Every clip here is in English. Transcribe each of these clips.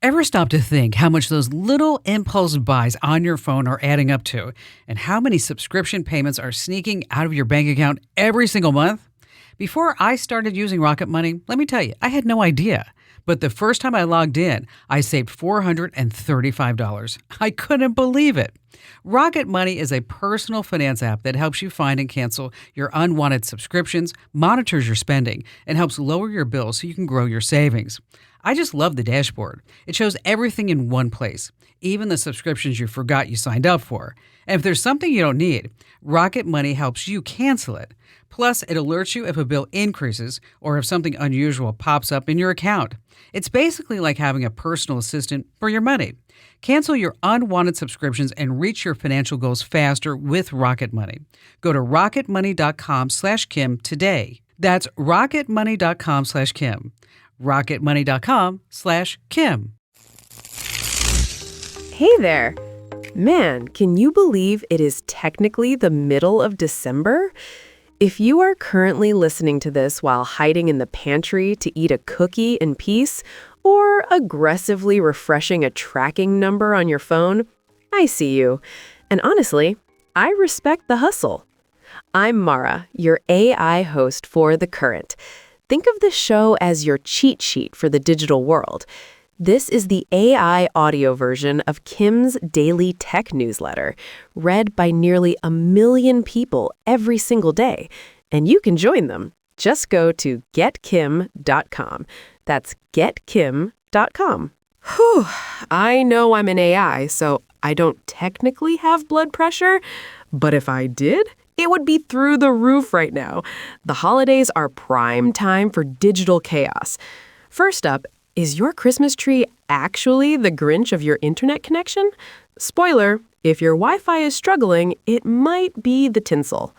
Ever stop to think how much those little impulse buys on your phone are adding up to, and how many subscription payments are sneaking out of your bank account every single month? Before I started using Rocket Money, let me tell you, I had no idea. But the first time I logged in, I saved $435. I couldn't believe it. Rocket Money is a personal finance app that helps you find and cancel your unwanted subscriptions, monitors your spending, and helps lower your bills so you can grow your savings. I just love the dashboard. It shows everything in one place, even the subscriptions you forgot you signed up for. And if there's something you don't need, Rocket Money helps you cancel it. Plus, it alerts you if a bill increases or if something unusual pops up in your account. It's basically like having a personal assistant for your money. Cancel your unwanted subscriptions and reach your financial goals faster with Rocket Money. Go to rocketmoney.com/Kim today. That's rocketmoney.com/Kim. rocketmoney.com/Kim. Hey there. Man, can you believe it is technically the middle of December? If you are currently listening to this while hiding in the pantry to eat a cookie in peace, or aggressively refreshing a tracking number on your phone, I see you. And honestly, I respect the hustle. I'm Mara, your AI host for The Current. Think of this show as your cheat sheet for the digital world. This is the AI audio version of Kim's daily tech newsletter, read by nearly 1 million people every single day. And you can join them. Just go to getkim.com. That's getkim.com. Whew, I know I'm an AI, so I don't technically have blood pressure, but if I did, it would be through the roof right now. The holidays are prime time for digital chaos. First up, is your Christmas tree actually the Grinch of your internet connection? Spoiler, if your Wi-Fi is struggling, it might be the tinsel.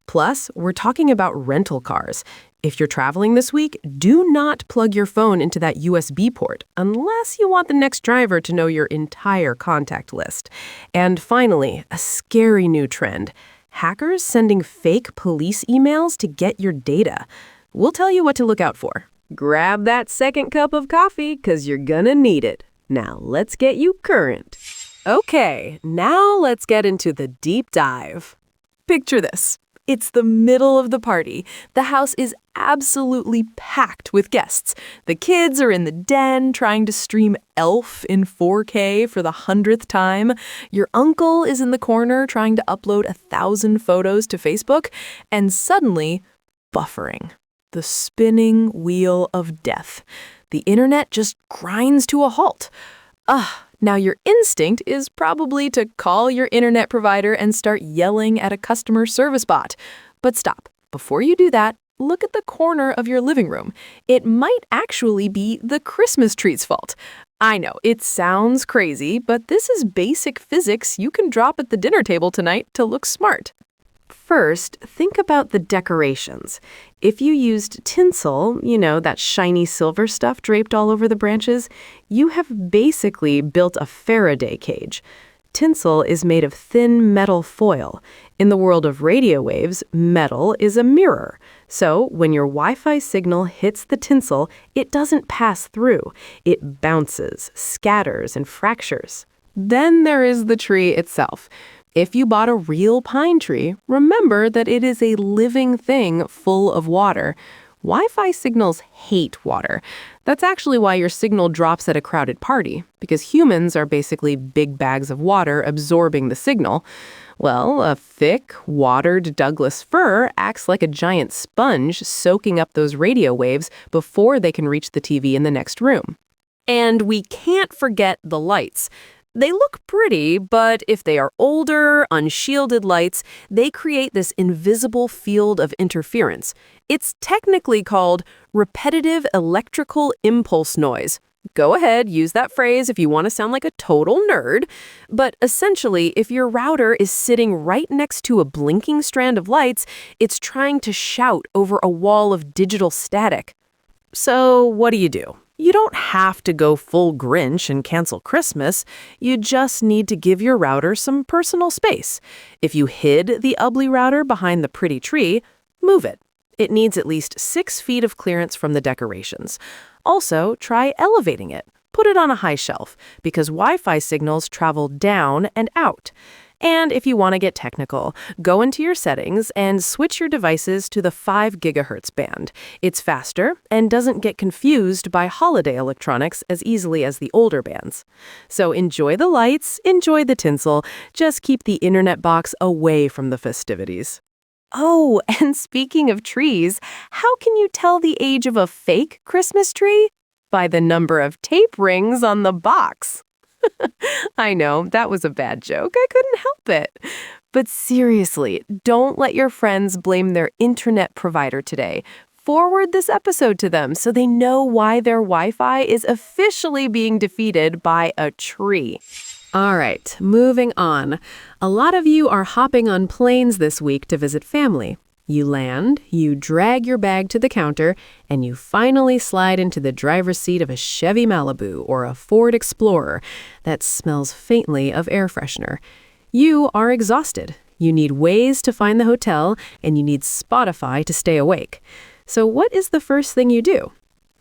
Plus, we're talking about rental cars. If you're traveling this week, do not plug your phone into that USB port unless you want the next driver to know your entire contact list. And finally, a scary new trend. Hackers sending fake police emails to get your data. We'll tell you what to look out for. Grab that second cup of coffee, 'cause you're gonna need it. Now let's get you current. Okay, now let's get into the deep dive. Picture this. It's the middle of the party. The house is absolutely packed with guests. The kids are in the den trying to stream Elf in 4K for the 100th time. Your uncle is in the corner trying to upload 1,000 photos to Facebook. And suddenly, buffering. The spinning wheel of death. The internet just grinds to a halt. Now your instinct is probably to call your internet provider and start yelling at a customer service bot. But stop. Before you do that, look at the corner of your living room. It might actually be the Christmas tree's fault. I know, it sounds crazy, but this is basic physics you can drop at the dinner table tonight to look smart. First, think about the decorations. If you used tinsel, that shiny silver stuff draped all over the branches, you have basically built a Faraday cage. Tinsel is made of thin metal foil. In the world of radio waves, metal is a mirror. So when your Wi-Fi signal hits the tinsel, it doesn't pass through. It bounces, scatters, and fractures. Then there is the tree itself. If you bought a real pine tree, remember that it is a living thing full of water. Wi-Fi signals hate water. That's actually why your signal drops at a crowded party, because humans are basically big bags of water absorbing the signal. Well, a thick, watered Douglas fir acts like a giant sponge soaking up those radio waves before they can reach the TV in the next room. And we can't forget the lights. They look pretty, but if they are older, unshielded lights, they create this invisible field of interference. It's technically called repetitive electrical impulse noise. Go ahead, use that phrase if you want to sound like a total nerd. But essentially, if your router is sitting right next to a blinking strand of lights, it's trying to shout over a wall of digital static. So what do? You don't have to go full Grinch and cancel Christmas. You just need to give your router some personal space. If you hid the ugly router behind the pretty tree, move it. It needs at least 6 feet of clearance from the decorations. Also, try elevating it. put it on a high shelf because Wi-Fi signals travel down and out. And if you want to get technical, go into your settings and switch your devices to the 5 gigahertz band. It's faster and doesn't get confused by holiday electronics as easily as the older bands. So enjoy the lights, enjoy the tinsel, just keep the internet box away from the festivities. Oh, and speaking of trees, how can you tell the age of a fake Christmas tree? By the number of tape rings on the box. I know, that was a bad joke. I couldn't help it. But seriously, don't let your friends blame their internet provider today. Forward this episode to them so they know why their Wi-Fi is officially being defeated by a tree. All right, moving on. A lot of you are hopping on planes this week to visit family. You land, you drag your bag to the counter, and you finally slide into the driver's seat of a Chevy Malibu or a Ford Explorer that smells faintly of air freshener. You are exhausted. You need Waze to find the hotel, and you need Spotify to stay awake. So what is the first thing you do?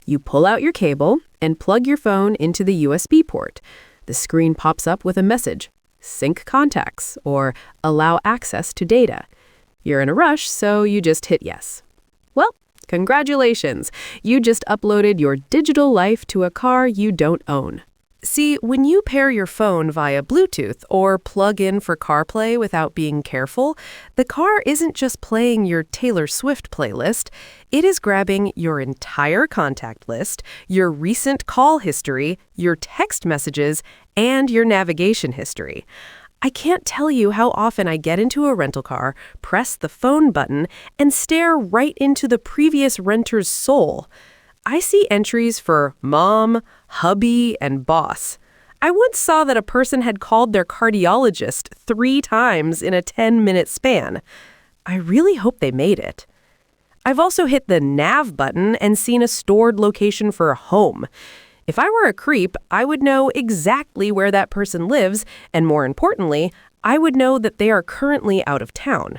You pull out your cable and plug your phone into the USB port. The screen pops up with a message, sync contacts, or allow access to data. You're in a rush, so you just hit yes. Well, congratulations. You just uploaded your digital life to a car you don't own. See, when you pair your phone via Bluetooth or plug in for CarPlay without being careful, the car isn't just playing your Taylor Swift playlist. It is grabbing your entire contact list, your recent call history, your text messages, and your navigation history. I can't tell you how often I get into a rental car, press the phone button, and stare right into the previous renter's soul. I see entries for mom, hubby, and boss. I once saw that a person had called their cardiologist 3 times in a 10-minute span. I really hope they made it. I've also hit the nav button and seen a stored location for a home. If I were a creep, I would know exactly where that person lives, and more importantly, I would know that they are currently out of town.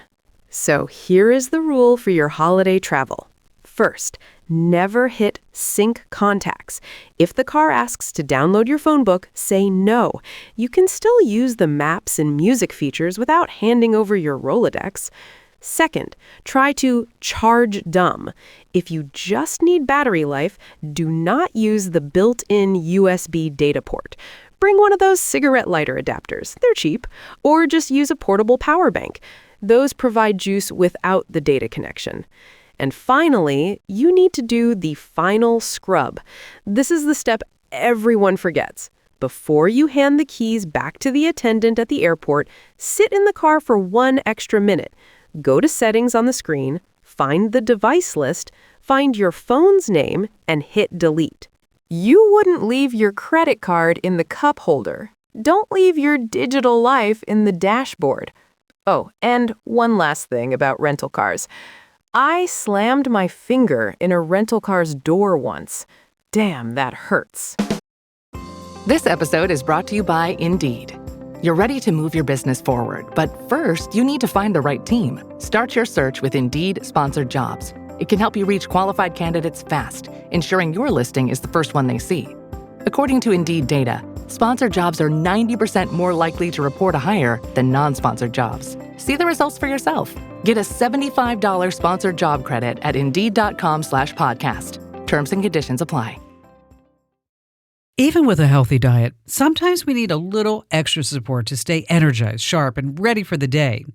So here is the rule for your holiday travel. First, never hit sync contacts. If the car asks to download your phone book, say no. You can still use the maps and music features without handing over your Rolodex. Second, try to charge dumb. If you just need battery life, do not use the built-in USB data port. Bring one of those cigarette lighter adapters. They're cheap. Or just use a portable power bank. Those provide juice without the data connection. And finally, you need to do the final scrub. This is the step everyone forgets. Before you hand the keys back to the attendant at the airport, sit in the car for 1 extra minute. Go to settings on the screen, find the device list, find your phone's name, and hit delete. You wouldn't leave your credit card in the cup holder. Don't leave your digital life in the dashboard. Oh, and one last thing about rental cars. I slammed my finger in a rental car's door once. Damn, that hurts. This episode is brought to you by Indeed. You're ready to move your business forward, but first, you need to find the right team. Start your search with Indeed-sponsored jobs. It can help you reach qualified candidates fast, ensuring your listing is the first one they see. According to Indeed data, sponsored jobs are 90% more likely to report a hire than non-sponsored jobs. See the results for yourself. Get a $75 sponsored job credit at Indeed.com/podcast. Terms and conditions apply. Even with a healthy diet, sometimes we need a little extra support to stay energized, sharp, and ready for the day.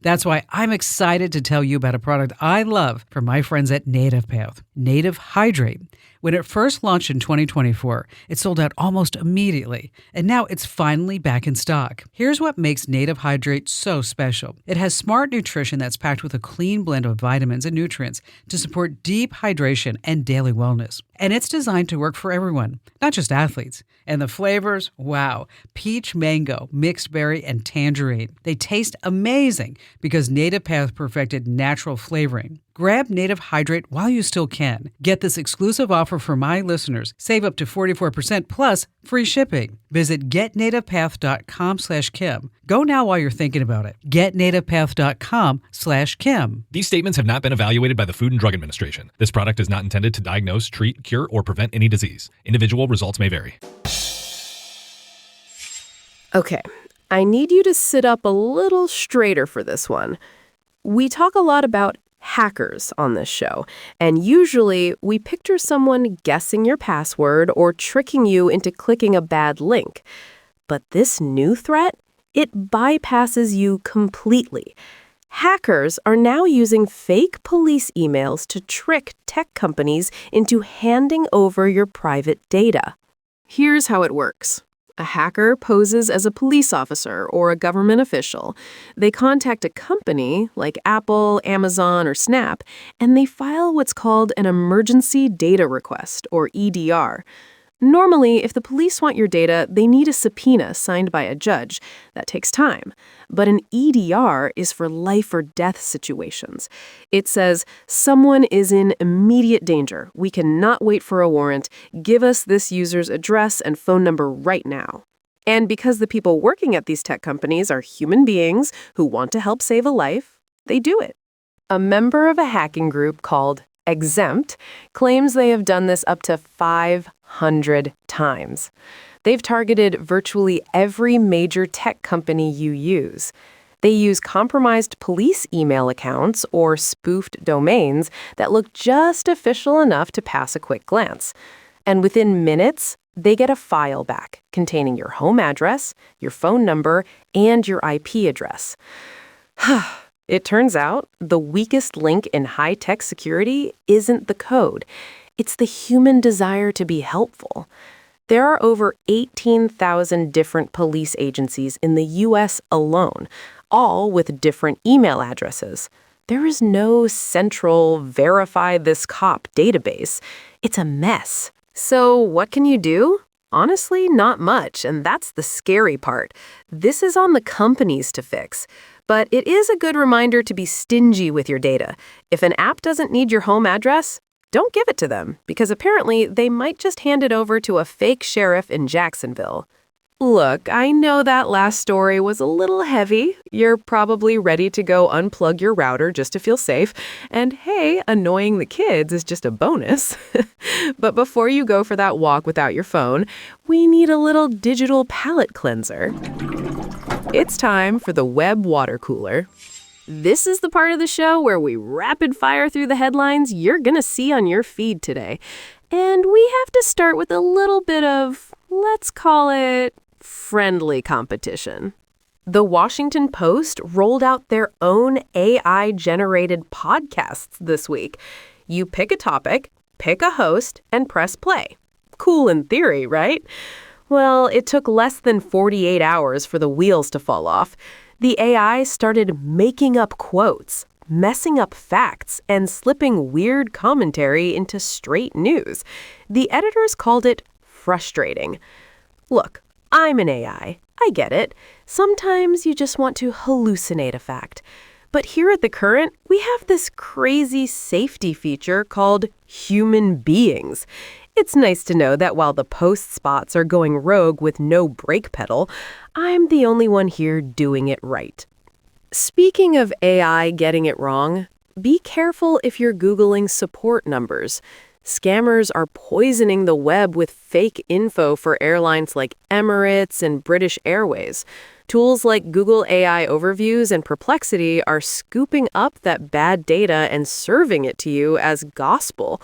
That's why I'm excited to tell you about a product I love from my friends at Native Path, Native Hydrate. When it first launched in 2024, it sold out almost immediately, and now it's finally back in stock. Here's what makes Native Hydrate so special. It has smart nutrition that's packed with a clean blend of vitamins and nutrients to support deep hydration and daily wellness. And it's designed to work for everyone, not just athletes. And the flavors, wow, peach mango, mixed berry, and tangerine. They taste amazing because Native Path perfected natural flavoring. Grab Native Hydrate while you still can. Get this exclusive offer for my listeners. Save up to 44% plus free shipping. Visit getnativepath.com/Kim. Go now while you're thinking about it. Getnativepath.com/Kim. These statements have not been evaluated by the Food and Drug Administration. This product is not intended to diagnose, treat, cure, or prevent any disease. Individual results may vary. Okay, I need you to sit up a little straighter for this one. We talk a lot about hackers on this show, and usually we picture someone guessing your password or tricking you into clicking a bad link. But this new threat, it bypasses you completely. Hackers are now using fake police emails to trick tech companies into handing over your private data. Here's how it works. A hacker poses as a police officer or a government official. They contact a company like Apple, Amazon, or Snap, and they file what's called an emergency data request, or EDR. Normally, if the police want your data, they need a subpoena signed by a judge. That takes time. But an EDR is for life or death situations. It says, someone is in immediate danger. We cannot wait for a warrant. Give us this user's address and phone number right now. And because the people working at these tech companies are human beings who want to help save a life, they do it. A member of a hacking group called Exempt claims they have done this up to 500 times. They've targeted virtually every major tech company you use. They use compromised police email accounts or spoofed domains that look just official enough to pass a quick glance. And within minutes, they get a file back containing your home address, your phone number, and your IP address. It turns out the weakest link in high-tech security isn't the code. It's the human desire to be helpful. There are over 18,000 different police agencies in the U.S. alone, all with different email addresses. There is no central verify this cop database. It's a mess. So what can you do? Honestly, not much, and that's the scary part. This is on the companies to fix. But it is a good reminder to be stingy with your data. If an app doesn't need your home address, don't give it to them, because apparently they might just hand it over to a fake sheriff in Jacksonville. Look, I know that last story was a little heavy. You're probably ready to go unplug your router just to feel safe. And hey, annoying the kids is just a bonus. But before you go for that walk without your phone, we need a little digital palate cleanser. It's time for the web water cooler. This is the part of the show where we rapid fire through the headlines you're going to see on your feed today. And we have to start with a little bit of, let's call it, friendly competition. The Washington Post rolled out their own AI-generated podcasts this week. You pick a topic, pick a host, and press play. Cool in theory, right? Well, it took less than 48 hours for the wheels to fall off. The AI started making up quotes, messing up facts, and slipping weird commentary into straight news. The editors called it frustrating. Look, I'm an AI. I get it. Sometimes you just want to hallucinate a fact. But here at The Current, we have this crazy safety feature called human beings. It's nice to know that while the Post spots are going rogue with no brake pedal, I'm the only one here doing it right. Speaking of AI getting it wrong, be careful if you're Googling support numbers. Scammers are poisoning the web with fake info for airlines like Emirates and British Airways. Tools like Google AI Overviews and Perplexity are scooping up that bad data and serving it to you as gospel.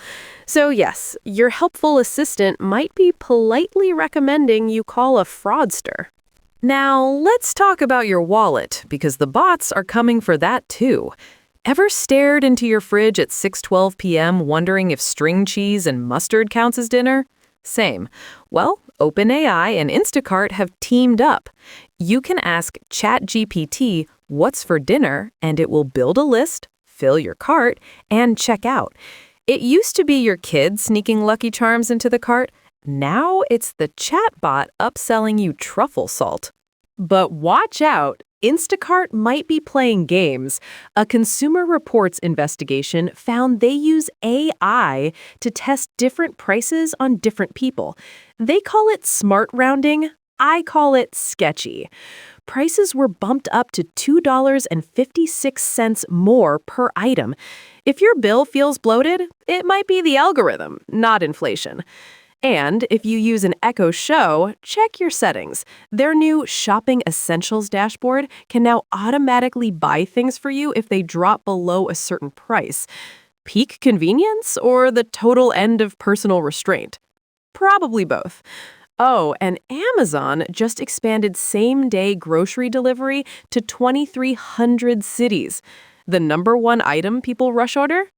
So yes, your helpful assistant might be politely recommending you call a fraudster. Now, let's talk about your wallet, because the bots are coming for that too. Ever stared into your fridge at 6:12 p.m. wondering if string cheese and mustard counts as dinner? Same. Well, OpenAI and Instacart have teamed up. You can ask ChatGPT what's for dinner, and it will build a list, fill your cart, and check out. It used to be your kids sneaking Lucky Charms into the cart. Now it's the chatbot upselling you truffle salt. But watch out. Instacart might be playing games. A Consumer Reports investigation found they use AI to test different prices on different people. They call it smart rounding. I call it sketchy. Prices were bumped up to $2.56 more per item. If your bill feels bloated, it might be the algorithm, not inflation. And if you use an Echo Show, check your settings. Their new Shopping Essentials dashboard can now automatically buy things for you if they drop below a certain price. Peak convenience or the total end of personal restraint? Probably both. Oh, and Amazon just expanded same-day grocery delivery to 2,300 cities. The number one item people rush order?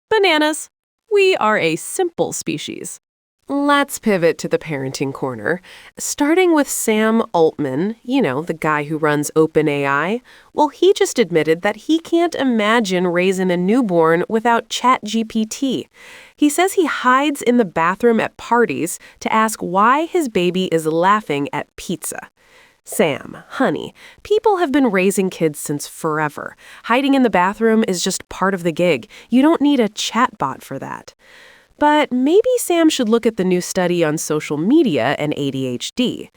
Bananas. We are a simple species. Let's pivot to the parenting corner. Starting with Sam Altman, the guy who runs OpenAI. Well, he just admitted that he can't imagine raising a newborn without ChatGPT. He says he hides in the bathroom at parties to ask why his baby is laughing at pizza. Sam, honey, people have been raising kids since forever. Hiding in the bathroom is just part of the gig. You don't need a chatbot for that. But maybe Sam should look at the new study on social media and ADHD.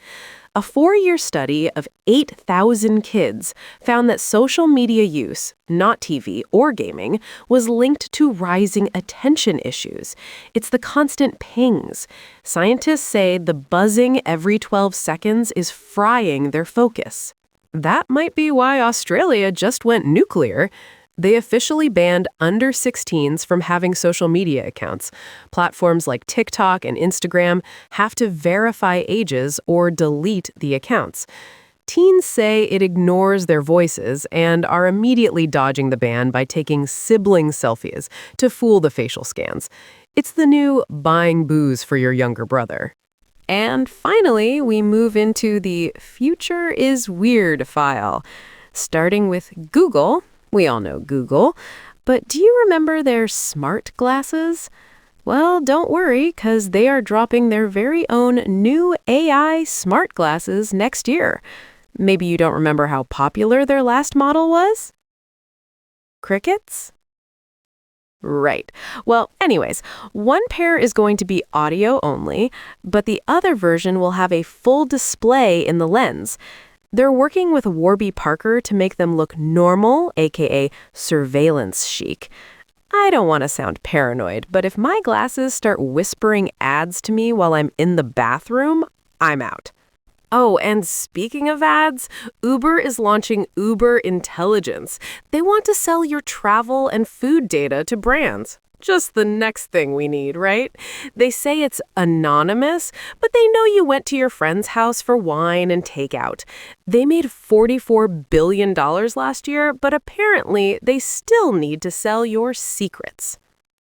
A 4-year study of 8,000 kids found that social media use, not TV or gaming, was linked to rising attention issues. It's the constant pings. Scientists say the buzzing every 12 seconds is frying their focus. That might be why Australia just went nuclear. They officially banned under 16s from having social media accounts. Platforms like TikTok and Instagram have to verify ages or delete the accounts. Teens say it ignores their voices and are immediately dodging the ban by taking sibling selfies to fool the facial scans. It's the new buying booze for your younger brother. And finally, we move into the future is weird file. Starting with Google. We all know Google, but do you remember their smart glasses? Well, don't worry, because they are dropping their very own new AI smart glasses next year. Maybe you don't remember how popular their last model was? Crickets? Right. Well, anyways, one pair is going to be audio only, but the other version will have a full display in the lens. They're working with Warby Parker to make them look normal, aka surveillance chic. I don't want to sound paranoid, but if my glasses start whispering ads to me while I'm in the bathroom, I'm out. Oh, and speaking of ads, Uber is launching Uber Intelligence. They want to sell your travel and food data to brands. Just the next thing we need, right? They say it's anonymous, but they know you went to your friend's house for wine and takeout. They made $44 billion last year, but apparently they still need to sell your secrets.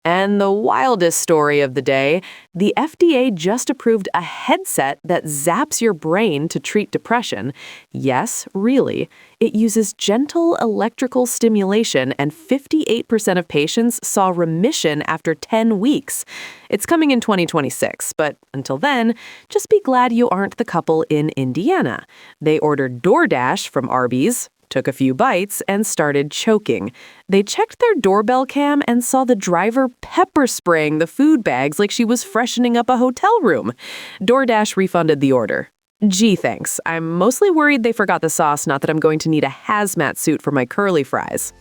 And the wildest story of the day, the FDA just approved a headset that zaps your brain to treat depression. Yes, really. It uses gentle electrical stimulation, and 58% of patients saw remission after 10 weeks. It's coming in 2026, but until then, just be glad you aren't the couple in Indiana. They ordered DoorDash from Arby's, took a few bites, and started choking. They checked their doorbell cam and saw the driver pepper spraying the food bags like she was freshening up a hotel room. DoorDash refunded the order. Gee, thanks. I'm mostly worried they forgot the sauce, not that I'm going to need a hazmat suit for my curly fries.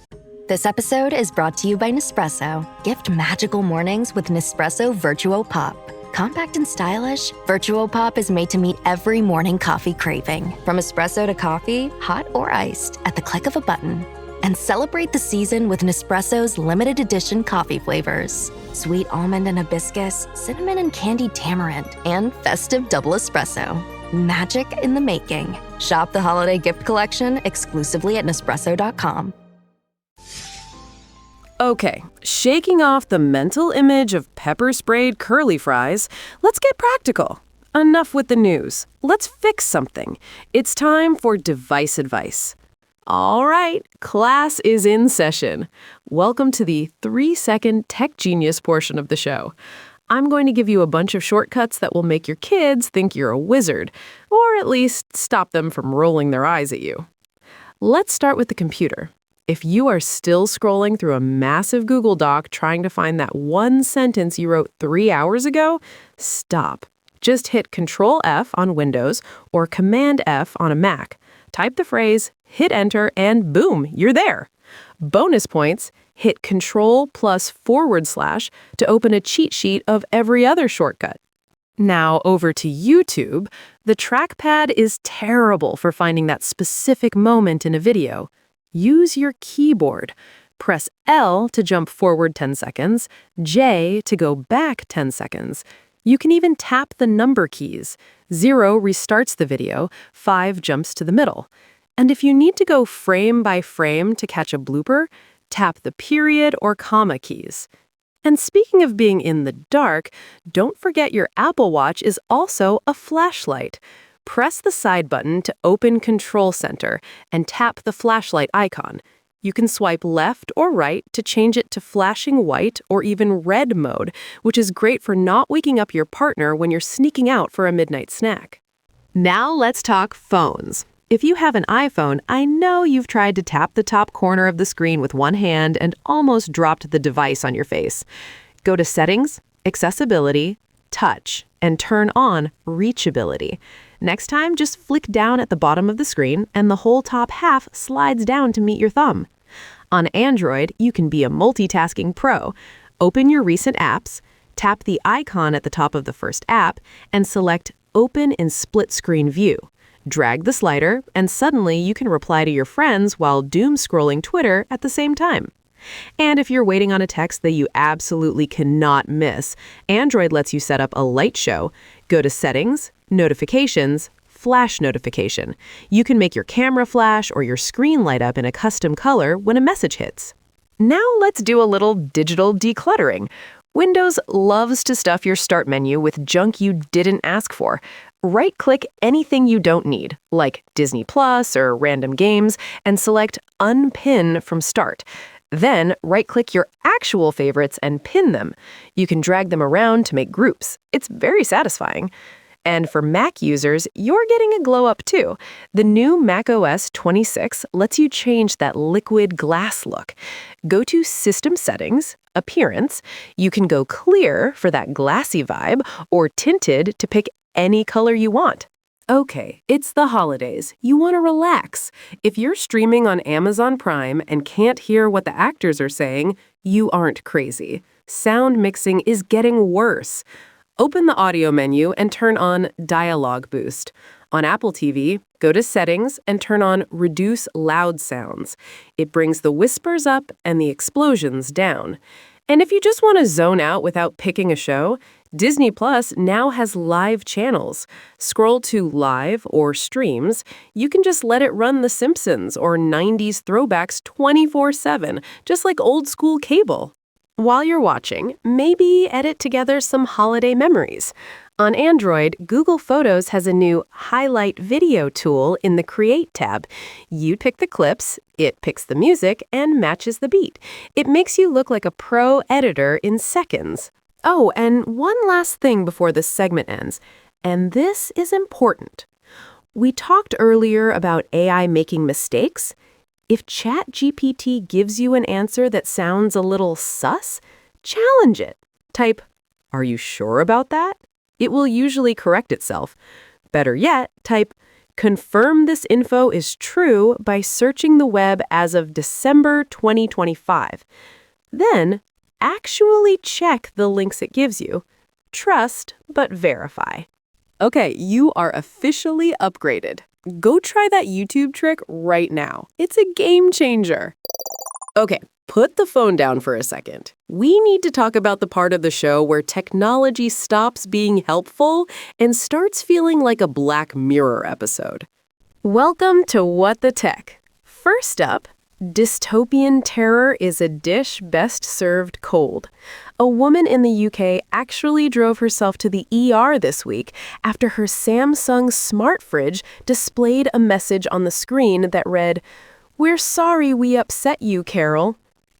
This episode is brought to you by Nespresso. Gift magical mornings with Nespresso Vertuo Pop. Compact and stylish, Vertuo Pop is made to meet every morning coffee craving. From espresso to coffee, hot or iced, at the click of a button. And celebrate the season with Nespresso's limited edition coffee flavors. Sweet almond and hibiscus, cinnamon and candied tamarind, and festive double espresso. Magic in the making. Shop the holiday gift collection exclusively at Nespresso.com. Okay, shaking off the mental image of pepper-sprayed curly fries, let's get practical. Enough with the news. Let's fix something. It's time for device advice. All right, class is in session. Welcome to the 3-second tech genius portion of the show. I'm going to give you a bunch of shortcuts that will make your kids think you're a wizard, or at least stop them from rolling their eyes at you. Let's start with the computer. If you are still scrolling through a massive Google Doc trying to find that one sentence you wrote 3 hours ago, stop. Just hit Control F on Windows or Command F on a Mac. Type the phrase, hit enter, and boom, you're there. Bonus points, hit Control plus / to open a cheat sheet of every other shortcut. Now over to YouTube. The trackpad is terrible for finding that specific moment in a video. Use your keyboard. Press L to jump forward 10 seconds, J to go back 10 seconds. You can even tap the number keys. 0 restarts the video, 5 jumps to the middle. And if you need to go frame by frame to catch a blooper, tap the period or comma keys. And speaking of being in the dark, don't forget your Apple Watch is also a flashlight. Press the side button to open Control Center and tap the flashlight icon. You can swipe left or right to change it to flashing white or even red mode, which is great for not waking up your partner when you're sneaking out for a midnight snack. Now let's talk phones. If you have an iPhone, I know you've tried to tap the top corner of the screen with one hand and almost dropped the device on your face. Go to Settings, Accessibility, Touch, and turn on Reachability. Next time, just flick down at the bottom of the screen and the whole top half slides down to meet your thumb. On Android, you can be a multitasking pro. Open your recent apps, tap the icon at the top of the first app, and select Open in Split Screen View. Drag the slider, and suddenly you can reply to your friends while doom scrolling Twitter at the same time. And if you're waiting on a text that you absolutely cannot miss, Android lets you set up a light show. Go to Settings, Notifications, Flash Notification. You can make your camera flash or your screen light up in a custom color when a message hits. Now let's do a little digital decluttering. Windows loves to stuff your start menu with junk you didn't ask for. Right-click anything you don't need, like Disney Plus or random games, and select Unpin from Start. Then, right-click your actual favorites and pin them. You can drag them around to make groups. It's very satisfying. And for Mac users, you're getting a glow-up too. The new macOS 26 lets you change that liquid glass look. Go to System Settings, Appearance. You can go clear for that glassy vibe, or tinted to pick any color you want. Okay, it's the holidays. You want to relax. If you're streaming on Amazon Prime and can't hear what the actors are saying, you aren't crazy. Sound mixing is getting worse. Open the audio menu and turn on Dialogue Boost. On Apple TV, go to Settings and turn on Reduce Loud Sounds. It brings the whispers up and the explosions down. And if you just want to zone out without picking a show, Disney Plus now has live channels. Scroll to Live or Streams. You can just let it run The Simpsons or 90s throwbacks 24/7, just like old school cable. While you're watching, maybe edit together some holiday memories. On Android, Google Photos has a new Highlight Video tool in the Create tab. You pick the clips, it picks the music, and matches the beat. It makes you look like a pro editor in seconds. Oh, and one last thing before this segment ends, and this is important. We talked earlier about AI making mistakes. If ChatGPT gives you an answer that sounds a little sus, challenge it. Type, "Are you sure about that?" It will usually correct itself. Better yet, type, "Confirm this info is true" by searching the web as of December 2025. Then, actually check the links it gives you. Trust, but verify. Okay, you are officially upgraded. Go try that YouTube trick right now. It's a game changer. Okay, put the phone down for a second. We need to talk about the part of the show where technology stops being helpful and starts feeling like a Black Mirror episode. Welcome to What the Tech. First up, dystopian terror is a dish best served cold. A woman in the UK actually drove herself to the ER this week after her Samsung smart fridge displayed a message on the screen that read, "We're sorry we upset you, Carol."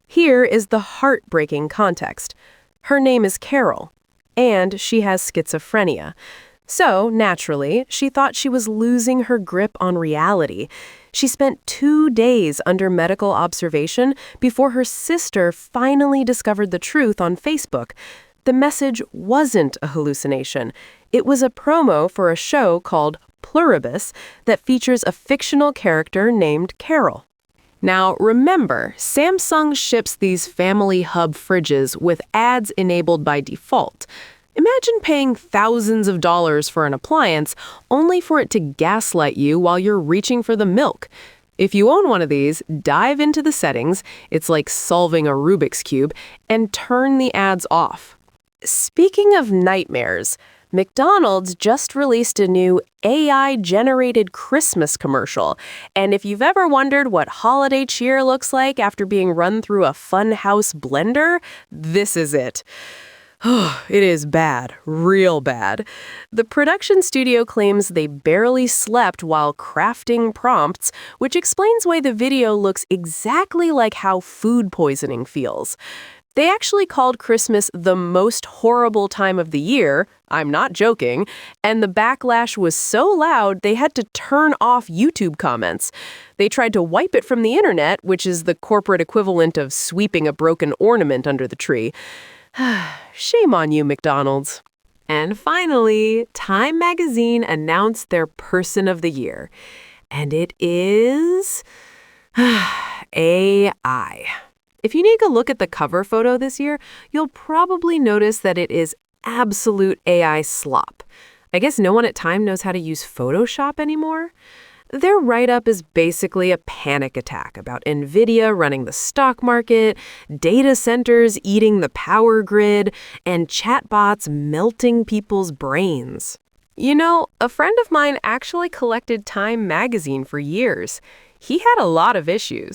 Here is the heartbreaking context. Her name is Carol, and she has schizophrenia. So, naturally, she thought she was losing her grip on reality. She spent 2 days under medical observation before her sister finally discovered the truth on Facebook. The message wasn't a hallucination. It was a promo for a show called Pluribus that features a fictional character named Carol. Now, remember, Samsung ships these Family Hub fridges with ads enabled by default. Imagine paying thousands of dollars for an appliance only for it to gaslight you while you're reaching for the milk. If you own one of these, dive into the settings, it's like solving a Rubik's Cube, and turn the ads off. Speaking of nightmares, McDonald's just released a new AI-generated Christmas commercial. And if you've ever wondered what holiday cheer looks like after being run through a funhouse blender, this is it. It is bad, real bad. The production studio claims they barely slept while crafting prompts, which explains why the video looks exactly like how food poisoning feels. They actually called Christmas the most horrible time of the year, I'm not joking, and the backlash was so loud they had to turn off YouTube comments. They tried to wipe it from the internet, which is the corporate equivalent of sweeping a broken ornament under the tree. Shame on you, McDonald's. And finally, Time Magazine announced their Person of the Year. And it is AI. If you take a look at the cover photo this year, you'll probably notice that it is absolute AI slop. I guess no one at Time knows how to use Photoshop anymore. Their write-up is basically a panic attack about NVIDIA running the stock market, data centers eating the power grid, and chatbots melting people's brains. You know, a friend of mine actually collected Time magazine for years. He had a lot of issues.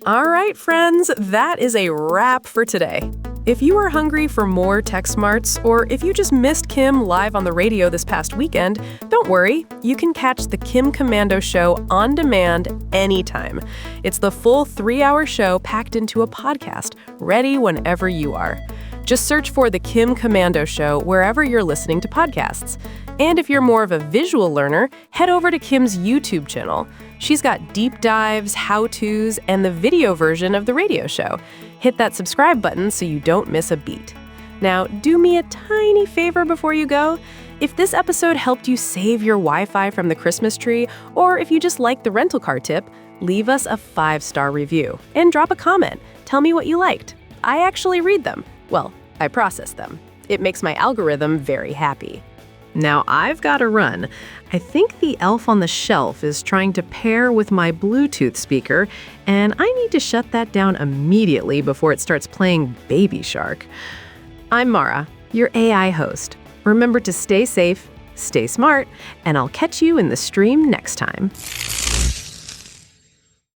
All right, friends, that is a wrap for today. If you are hungry for more tech smarts, or if you just missed Kim live on the radio this past weekend, don't worry, you can catch the Kim Komando Show on demand anytime. It's the full 3-hour show packed into a podcast, ready whenever you are. Just search for the Kim Komando Show wherever you're listening to podcasts. And if you're more of a visual learner, head over to Kim's YouTube channel. She's got deep dives, how-tos, and the video version of the radio show. Hit that subscribe button so you don't miss a beat. Now, do me a tiny favor before you go. If this episode helped you save your Wi-Fi from the Christmas tree, or if you just like the rental car tip, leave us a 5-star review and drop a comment. Tell me what you liked. I actually read them. Well, I process them. It makes my algorithm very happy. Now I've got to run. I think the elf on the shelf is trying to pair with my Bluetooth speaker, and I need to shut that down immediately before it starts playing Baby Shark. I'm Mara, your AI host. Remember to stay safe, stay smart, and I'll catch you in the stream next time.